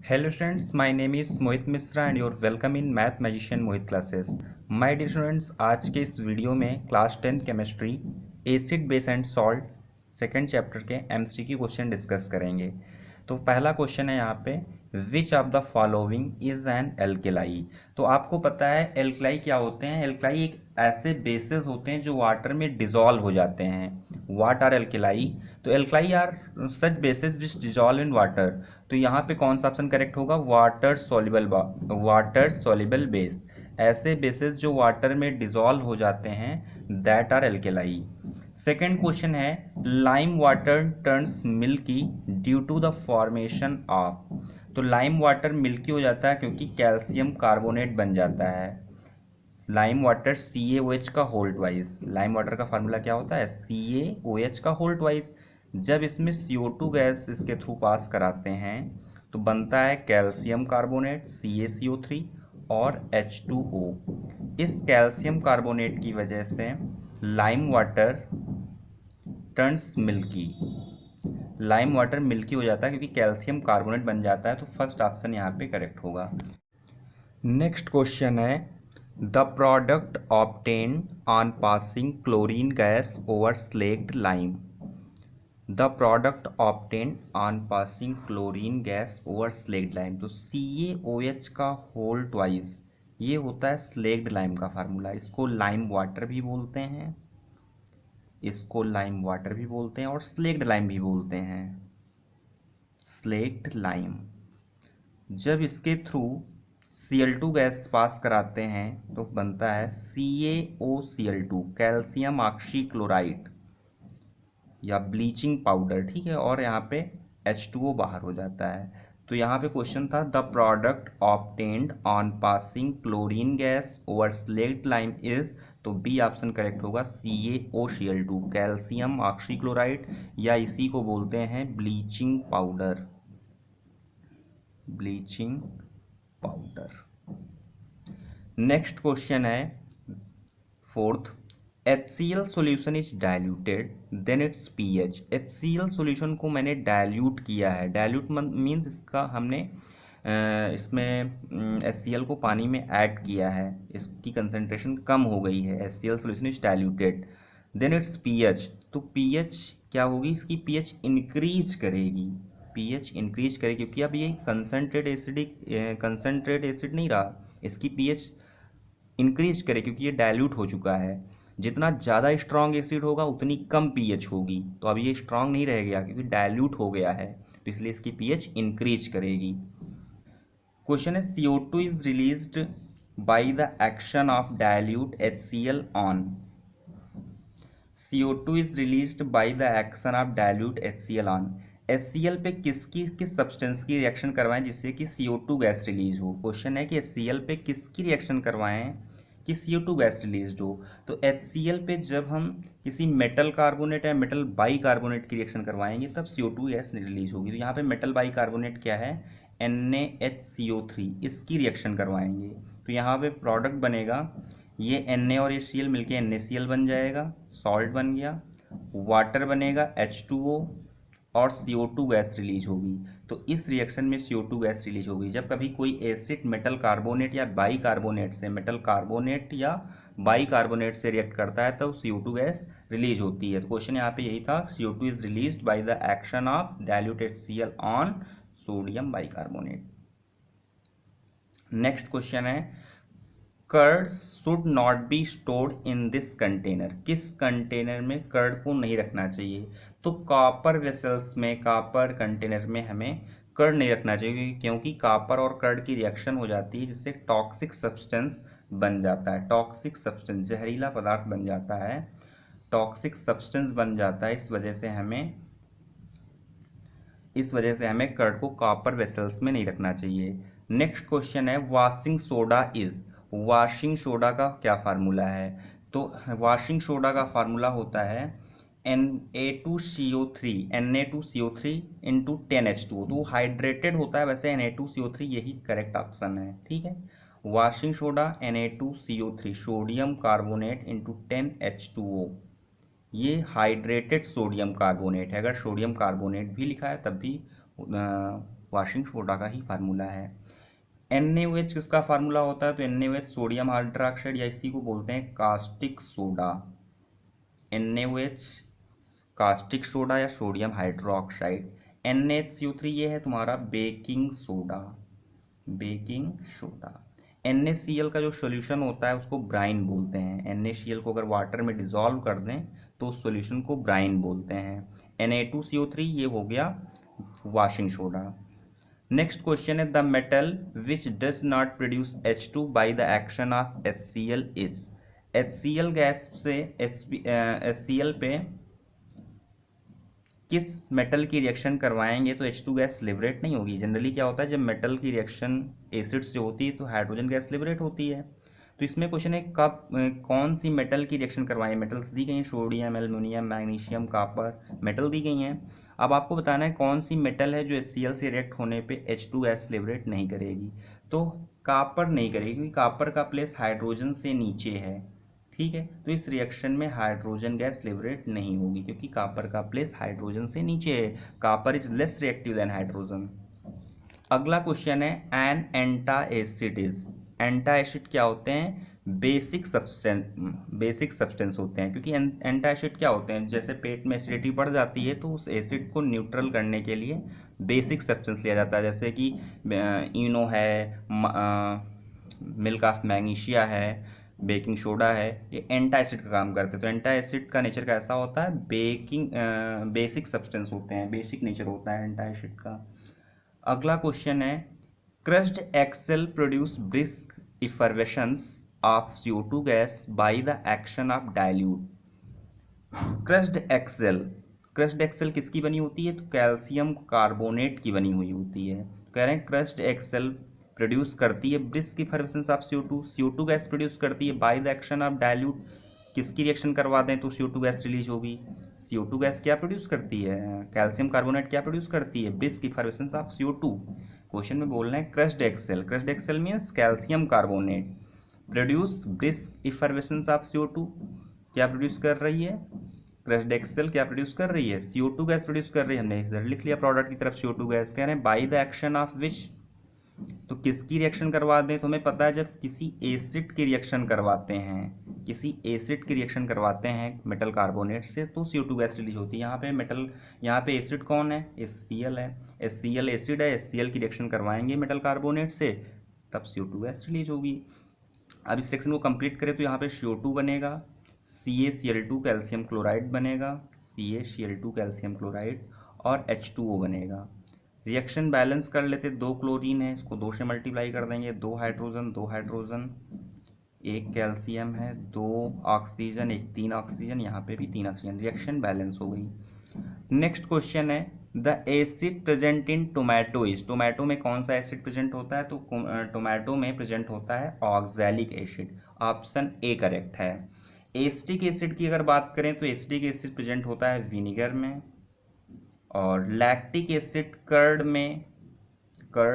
Hello students, my name is Mohit Mishra and your welcome in math magician Mohit classes. My dear students, आज के इस video में class 10 chemistry acid base and salt second chapter के MCQ question discuss करेंगे। तो पहला question है यहाँ पे, which of the following is an alkali. तो आपको पता है एल्केलाई क्या होते हैं। एल्केलाई एक ऐसे बेसेस होते हैं जो वाटर में डिजॉल्व हो जाते हैं। What are alkali? तो alkali are such bases which dissolve in water. तो यहाँ पे कौन सा ऑप्शन करेक्ट होगा? Water soluble base. ऐसे बेसेस जो वाटर में डिजॉल्व हो जाते हैं, that are alkali. Second question है, lime water turns milky due to the formation of. तो लाइम वाटर मिल्की हो जाता है क्योंकि कैल्शियम कार्बोनेट बन जाता है। लाइम वाटर CaOH का होल ट्वाइस। लाइम वाटर का फार्मूला क्या होता है? CaOH का होल ट्वाइस। जब इसमें CO2 गैस इसके थ्रू पास कराते हैं तो बनता है कैल्शियम कार्बोनेट CaCO3 और H2O। इस कैल्शियम कार्बोनेट की वजह से lime water turns milky. Lime water milky हो जाता है क्योंकि कैल्शियम कार्बोनेट बन जाता है। तो फर्स्ट ऑप्शन यहाँ पे करेक्ट होगा। नेक्स्ट क्वेश्चन है, the product obtained on passing chlorine gas over slaked lime. The product obtained on passing chlorine gas over slaked lime. तो CaOH का होल ट्वाइस, ये होता है स्लेक्ड लाइम का फार्मूला। इसको लाइम वाटर भी बोलते हैं, इसको लाइम वाटर भी बोलते हैं और स्लेक्ड लाइम भी बोलते हैं। स्लेक्ड लाइम जब इसके थ्रू Cl2 गैस पास कराते हैं तो बनता है CaOCl2, कैल्शियम ऑक्सी क्लोराइड या ब्लीचिंग पाउडर, ठीक है। और यहाँ पे H2O बाहर हो जाता है। तो यहाँ पे क्वेश्चन था, the product obtained on passing chlorine gas over slaked lime is. तो बी ऑप्शन करेक्ट होगा, CaOCl2, कैल्शियम ऑक्सी क्लोराइड, या इसी को बोलते हैं bleaching powder. Bleaching powder. Next question है fourth, HCl solution is diluted then its pH। HCl solution को मैंने डाइल्यूट किया है। डाइल्यूट मीन्स इसका हमने इसमें HCl को पानी में ऐड किया है, इसकी कंसंट्रेशन कम हो गई है। HCl solution is diluted then its pH। तो pH क्या होगी? इसकी pH इंक्रीज करेगी। pH इंक्रीज करेगी क्योंकि अब ये कंसनट्रेट एसिड नहीं रहा, इसकी pH इंक्रीज करे क्योंकि ये डाइल्यूट हो चुका है। जितना ज़्यादा स्ट्रॉन्ग एसिड होगा उतनी कम pH होगी। तो अब ये स्ट्रॉन्ग नहीं रह गया क्योंकि डाइल्यूट हो गया है, तो इसलिए इसकी pH इंक्रीज करेगी। क्वेश्चन है, CO2 is released by the action of dilute HCl on. CO2 is released by the action of dilute HCl on. HCl पे किस सब्सटेंस की रिएक्शन करवाएं जिससे कि CO2 गैस रिलीज हो। क्वेश्चन है कि HCl पे किसकी रिएक्शन करवाएं कि CO2 गैस रिलीज हो। तो HCl पे जब हम किसी मेटल कार्बोनेट या मेटल बाई कार्बोनेट की रिएक्शन करवाएंगे तब CO2 गैस रिलीज होगी। तो यहाँ पे मेटल बाई कार्बोनेट क्या है? NaHCO3, इसकी रिएक्शन करवाएंगे। तो यहाँ पे प्रोडक्ट बनेगा, ये Na और ये Cl मिलके NaCl बन जाएगा, सॉल्ट बन गया। वाटर बनेगा H2O और CO2 गैस रिलीज होगी। तो इस रिएक्शन में CO2 गैस रिलीज होगी। जब कभी कोई एसिड मेटल कार्बोनेट या बाई कार्बोनेट से, मेटल कार्बोनेट या बाई कार्बोनेट से रिएक्ट करता है तो CO2 गैस रिलीज होती है। तो क्वेश्चन यहाँ पे यही था, CO2 is released by the action of dilute HCl on sodium bicarbonate. Next question है, curd should not be stored in this container. किस कंटेनर में कर्ड को नहीं रखना चाहिए? तो कॉपर वेसल्स में, कॉपर कंटेनर में हमें कर्ड नहीं रखना चाहिए क्योंकि कॉपर और कर्ड की रिएक्शन हो जाती है जिससे टॉक्सिक सब्सटेंस बन जाता है। टॉक्सिक सब्सटेंस, जहरीला पदार्थ बन जाता है, टॉक्सिक सब्सटेंस बन जाता है। इस वजह से हमें कर्ड को कॉपर वेसल्स में नहीं रखना चाहिए। नेक्स्ट क्वेश्चन है, washing soda is. Washing soda का क्या फार्मूला है? तो वॉशिंग सोडा का फार्मूला होता है Na2CO3 इंटू 10H2O। तो वो हाइड्रेटेड होता है, वैसे Na2CO3 यही करेक्ट ऑप्शन है, ठीक है। Washing soda Na2CO3, sodium carbonate into 10H2O, ये हाइड्रेटेड सोडियम कार्बोनेट है। अगर सोडियम कार्बोनेट भी लिखा है तब भी वॉशिंग सोडा का ही फार्मूला है। NaOH किसका फार्मूला होता है? तो NaOH सोडियम हाइड्रोक्साइड या इसी को बोलते हैं caustic soda. NaOH caustic soda या सोडियम हाइड्रोक्साइड। NaHCO3 ये है तुम्हारा baking soda, baking soda. NaCl का जो सॉल्यूशन होता है उसको ब्राइन बोलते हैं। NaCl को अगर वाटर में डिसॉल्व कर दें तो उस सॉल्यूशन को ब्राइन बोलते हैं। Na2CO3 ये हो गया वॉशिंग सोडा। नेक्स्ट क्वेश्चन है the metal which does not produce H2 bye the action of HCl is. HCl gas से HCl पे किस मेटल की रिएक्शन करवाएंगे तो H2 गैस लिबरेट नहीं होगी। जनरली क्या होता है, जब मेटल की रिएक्शन एसिड से होती है तो हाइड्रोजन गैस लिबरेट होती है। तो इसमें क्वेश्चन है कब कौन सी मेटल की रिएक्शन करवाएं। मेटल्स दी गई हैं, sodium, aluminium, magnesium, copper, metal दी गई हैं। अब आपको बताना है कौन सी मेटल है जो HCl से रिएक्ट होने पे H2 गैस लिबरेट नहीं करेगी। तो कॉपर नहीं करेगी क्योंकि कॉपर का प्लेस हाइड्रोजन से नीचे है, ठीक है। तो इस रिएक्शन में हाइड्रोजन गैस लिबरेट नहीं होगी क्योंकि कॉपर का प्लेस हाइड्रोजन से नीचे है। Copper is less reactive than hydrogen. अगला क्वेश्चन है एन एंटा एसिड इज। एंटा एसिड क्या होते हैं? बेसिक सब्सटेंस होते हैं। क्योंकि एंटा एसिड क्या होते हैं, जैसे पेट में एसिडिटी बढ़ जाती है तो उस एसिड को न्यूट्रल करने के लिए बेसिक सब्सटेंस लिया जाता है। जैसे कि इनो है, मिल्क ऑफ मैग्नीशिया है, बेकिंग सोडा है, ये एंटा एसिड का काम करते हैं। तो एंटा एसिड का नेचर कैसा होता है? बेसिक सब्सटेंस होते हैं, बेसिक नेचर होता है एंटा एसिड का। अगला क्वेश्चन है crushed eggshell produce brisk effervescences of CO2 gas by the action of dilute. Crushed eggshell किसकी बनी होती है? तो कैल्शियम कार्बोनेट की बनी हुई होती है। कह रहे हैं क्रश्ड एक्सेल प्रोड्यूस करती है brisk effervescences of CO2 gas produce करती है by the action of dilute. किसकी रिएक्शन करवा दें तो CO2 गैस रिलीज होगी। CO2 गैस क्या प्रोड्यूस करती है? कैल्शियम कार्बोनेट क्या प्रोड्यूस करती है? Brisk effervescences of CO2। Question में बोल रहे हैं crushed eggshell means calcium carbonate produce brisk effervescences of CO2। क्या प्रोड्यूस कर रही है? क्रश्ड एक्सेल क्या प्रोड्यूस कर रही है? CO2 गैस प्रोड्यूस कर रही है। हमने इधर लिख लिया प्रोडक्ट की तरफ CO2 गैस। कह रहे हैं bye the action of which. तो किसकी रिएक्शन करवा दें? तो हमें पता है जब किसी एसिड की रिएक्शन करवाते हैं, किसी एसिड की रिएक्शन करवाते हैं मेटल कार्बोनेट से तो CO2 गैस रिलीज होती है। यहाँ पे एसिड कौन है? HCl है। HCl एसिड है, HCl की रिएक्शन करवाएंगे मेटल कार्बोनेट से तब CO2 गैस रिलीज होगी। अब इस सेक्शन को कंप्लीट करें तो यहाँ पे CO2 बनेगा, CaCl2 कैल्शियम क्लोराइड बनेगा, CaCl2 कैल्शियम क्लोराइड और H2O बनेगा। रिएक्शन बैलेंस कर लेते, 2 क्लोरीन है, इसको 2 से मल्टीप्लाई कर देंगे, 2 हाइड्रोजन, 1 कैल्शियम है, 2 ऑक्सीजन, 1 3 ऑक्सीजन, यहाँ पे भी 3 ऑक्सीजन। रिएक्शन बैलेंस हो गई। नेक्स्ट क्वेश्चन है the acid present in tomato is. Tomato में कौन सा एसिड प्रेजेंट होता है? तो टोमेटो में प्रेजेंट होता है oxalic acid. Option A correct है। एसिटिक एसिड की अगर बात करें तो एसिटिक एसिड प्रेजेंट होता है विनीगर में, और लैक्टिक एसिड कर्ड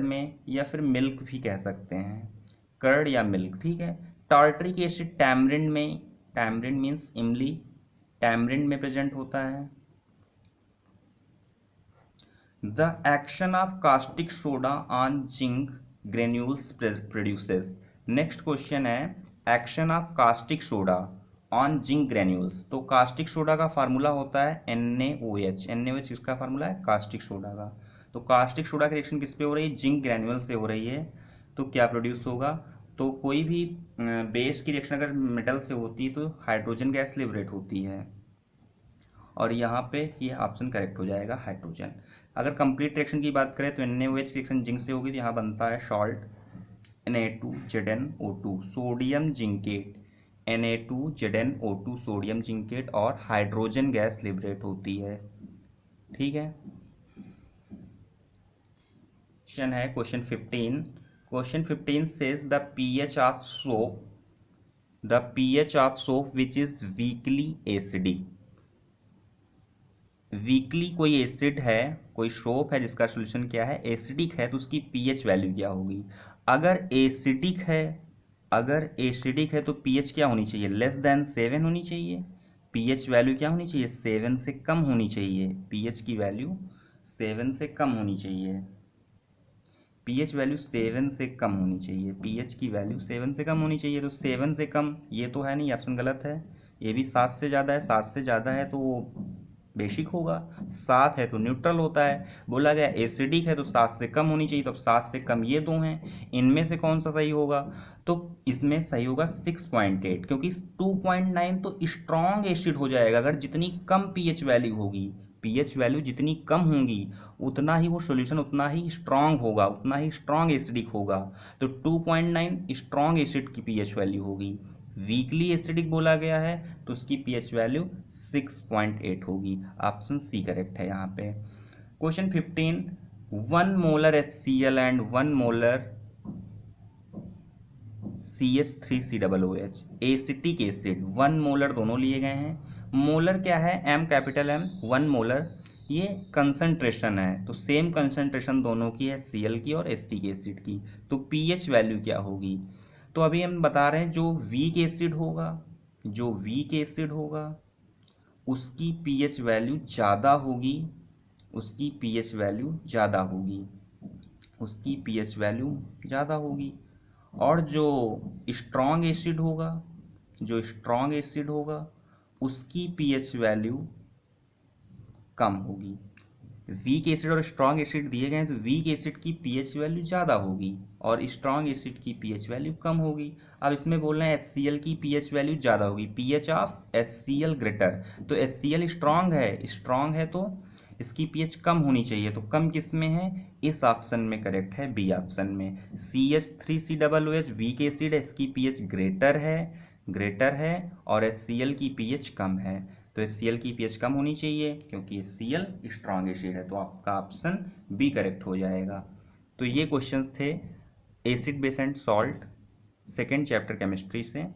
में या फिर मिल्क भी कह सकते हैं, कर्ड या मिल्क, ठीक है। टार्टरिक एसिड टैमरिंड में, टैमरिंड मीन्स इमली, टैमरिंड में प्रेजेंट होता है। The action of caustic soda on zinc granules produces. Next question है action of caustic soda on zinc granules. तो कास्टिक सोडा का फार्मूला होता है NaOH। NaOH किसका फार्मूला है? कास्टिक सोडा का। तो कास्टिक सोडा की रिएक्शन किस पे हो रही है? जिंक ग्रेन्यूल से हो रही है। तो क्या प्रोड्यूस होगा? तो कोई भी बेस की रिएक्शन अगर मेटल से होती है तो हाइड्रोजन गैस लिबरेट होती है, और यहाँ पे ये ऑप्शन करेक्ट हो जाएगा, हाइड्रोजन। अगर कंप्लीट रिएक्शन की बात करें तो NaOH की रिएक्शन जिंक से होगी तो यहाँ बनता है salt Na2ZnO2 sodium zincate, Na2ZnO2 sodium zincate, और हाइड्रोजन गैस लिबरेट होती है, ठीक है। क्वेश्चन है question 15। Question 15 says the pH of soap which is weakly acidic. Weekly कोई एसिड है, कोई सोप है जिसका सॉल्यूशन क्या है? एसिडिक है, तो उसकी pH वैल्यू क्या होगी? अगर एसिडिक है तो pH क्या होनी चाहिए? लेस देन 7 होनी चाहिए। pH वैल्यू क्या होनी चाहिए? 7 से कम होनी चाहिए। pH की वैल्यू 7 से कम होनी चाहिए। पीएच वैल्यू 7 से कम होनी चाहिए, पीएच की वैल्यू 7 से कम होनी चाहिए। तो 7 से कम ये तो है नहीं, ऑप्शन गलत है। ये भी 7 से ज़्यादा है, 7 से ज़्यादा है तो वो बेसिक होगा, 7 है तो न्यूट्रल होता है। बोला गया एसिडिक है तो 7 से कम होनी चाहिए, तो अब 7 से कम ये दो हैं, इनमें से कौन सा सही होगा? तो इसमें सही होगा 6.8, क्योंकि 2.9 तो स्ट्रॉन्ग एसिड हो जाएगा। अगर जितनी कम पीएच वैल्यू होगी, पीएच वैल्यू जितनी कम होंगी, उतना ही वो सॉल्यूशन उतना ही स्ट्रॉन्ग होगा, उतना ही स्ट्रॉन्ग एसिडिक होगा। तो 2.9 स्ट्रॉन्ग एसिड की पीएच वैल्यू होगी। वीकली एसिडिक बोला गया है तो उसकी पीएच वैल्यू 6.8 होगी। ऑप्शन सी करेक्ट है यहाँ पे। Question 15, 1 molar HCl and 1 molar CH3COOH acetic acid, 1 molar दोनों लिए गए हैं। मोलर क्या है? M कैपिटल M, 1 मोलर, ये कंसंट्रेशन है, तो सेम कंसंट्रेशन दोनों की है, Cl की और एसिटिक एसिड की। तो पीएच वैल्यू क्या होगी? तो अभी हम बता रहे हैं जो वीक एसिड होगा, जो वीक एसिड होगा उसकी पीएच वैल्यू ज़्यादा होगी, उसकी पीएच वैल्यू ज़्यादा होगी, उसकी पीएच वैल्यू ज़्यादा होगी। और जो स्ट्रॉन्ग एसिड होगा, जो स्ट्रॉन्ग एसिड होगा उसकी पीएच वैल्यू कम होगी। वीक एसिड और स्ट्रॉन्ग एसिड दिए गए हैं तो वीक एसिड की पीएच वैल्यू ज़्यादा होगी और स्ट्रॉन्ग एसिड की पीएच वैल्यू कम होगी। अब इसमें बोल रहे हैं HCl की पीएच वैल्यू ज़्यादा होगी, पीएच ऑफ HCl ग्रेटर। तो HCl स्ट्रॉन्ग है तो इसकी पीएच कम होनी चाहिए, तो कम किस में है? इस ऑप्शन में करेक्ट है, बी ऑप्शन में। CH3COOH वीक एसिड है, इसकी पीएच ग्रेटर है और HCl की पीएच कम है। तो HCl की पीएच कम होनी चाहिए क्योंकि HCl स्ट्रॉन्ग एसिड है, तो आपका ऑप्शन बी करेक्ट हो जाएगा। तो ये क्वेश्चंस थे acid base and salt second chapter chemistry से।